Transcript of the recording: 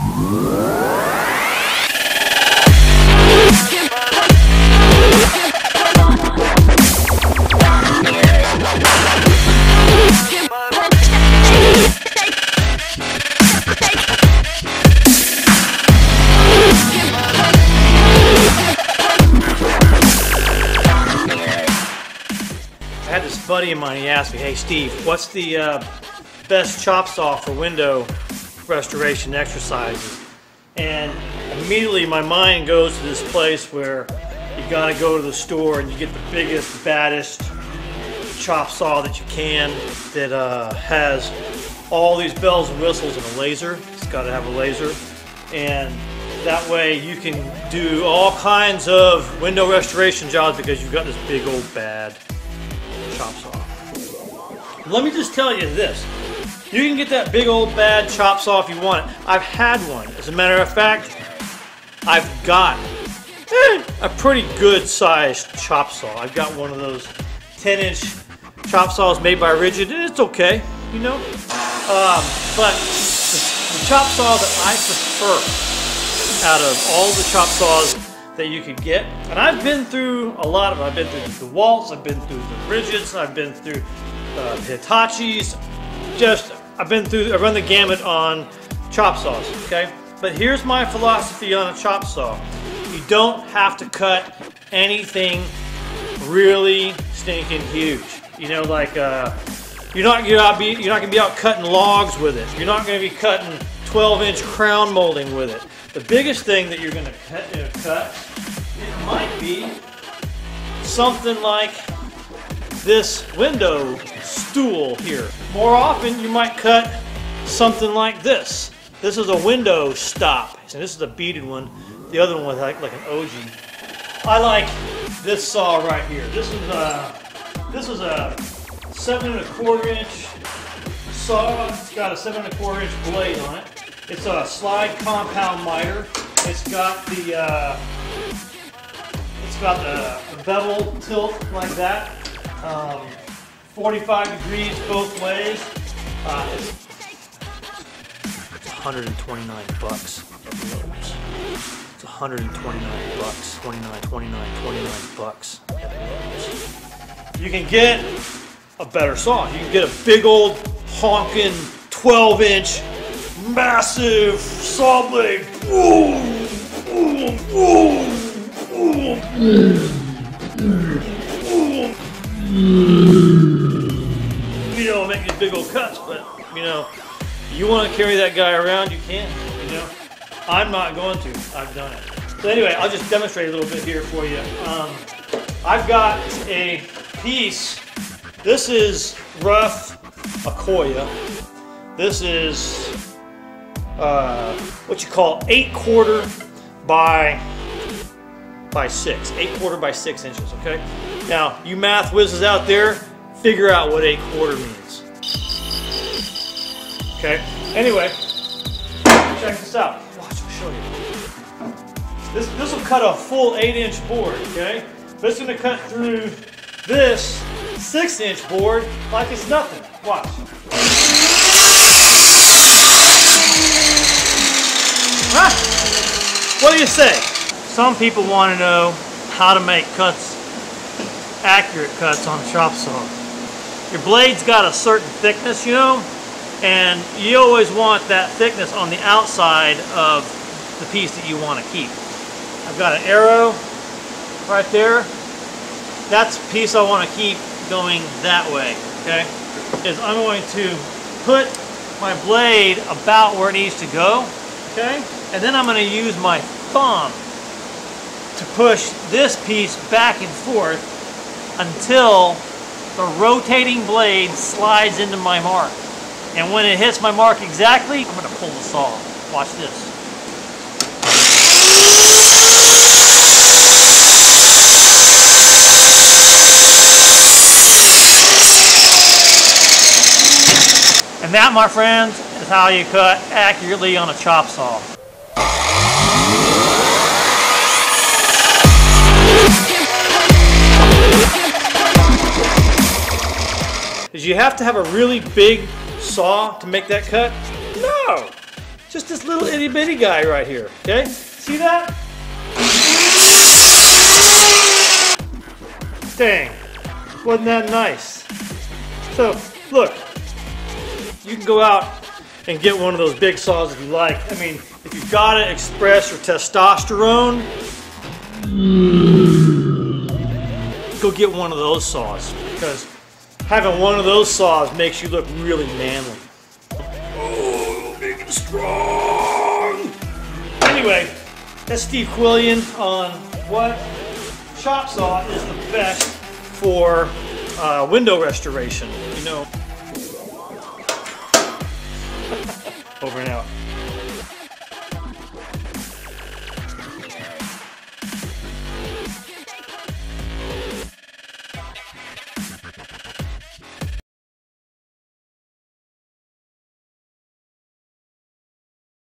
I had this buddy of mine, he asked me, hey Steve, what's the best chop saw for window restoration exercises? And immediately my mind goes to this place where you gotta go to the store and you get the biggest, baddest chop saw that you can that has all these bells and whistles and a laser. It's gotta have a laser. And that way you can do all kinds of window restoration jobs because you've got this big old bad chop saw. Let me just tell you this. You can get that big old bad chop saw if you want it. I've had one. As a matter of fact, I've got a pretty good sized chop saw. I've got one of those 10-inch chop saws made by Ridgid, and it's okay, you know. But the chop saw that I prefer out of all the chop saws that you could get, and I've been through a lot of them. I've been through the Walts, I've been through the Ridgids, I've been through the Hitachis. I run the gamut on chop saws, okay? But here's my philosophy on a chop saw. You don't have to cut anything really stinking huge. You know, like you're not gonna be out cutting logs with it. You're not gonna be cutting 12-inch crown molding with it. The biggest thing that you're gonna cut, it might be something like this window stool here. More often you might cut something like this. This is a window stop, and this is a beaded one. The other one was like an OG. I like this saw right here. This is a 7 1/4 inch saw. It's got a 7 1/4 inch blade on it. It's a slide compound miter. It's got the bevel tilt like that. 45 degrees both ways. It's 129 bucks. It's 129 bucks. 29 bucks. You can get a better saw. You can get a big old honking 12-inch massive saw blade. You know, make these big old cuts, but you know, you want to carry that guy around, you can. You know, I'm not going to. I've done it. So anyway, I'll just demonstrate a little bit here for you. I've got a piece. This is rough Akoya. This is what you call 8/4 by 6. 8/4 by 6 inches. Okay. Now, you math whizzes out there, figure out what 8/4 means. Okay. Anyway, check this out. Watch, I'll show you. This will cut a full 8-inch board. Okay. But it's going to cut through this 6-inch board like it's nothing. Watch. Huh? What do you say? Some people want to know how to make cuts, accurate cuts on a chop saw. Your blade's got a certain thickness, you know, and you always want that thickness on the outside of the piece that you want to keep. I've got an arrow right there. That's the piece I want to keep going that way, okay? Is I'm going to put my blade about where it needs to go, okay? And then I'm going to use my thumb to push this piece back and forth until the rotating blade slides into my mark. And when it hits my mark exactly, I'm going to pull the saw. Watch this. And that, my friends, is how you cut accurately on a chop saw. Did you have to have a really big saw to make that cut? No! just this little itty bitty guy right here, okay? See that? Dang, wasn't that nice? So, look, you can go out and get one of those big saws if you like. I mean, if you've got to express your testosterone, go get one of those saws, because having one of those saws makes you look really manly. Oh, big and strong! Anyway, that's Steve Quillian on what chop saw is the best for window restoration. You know,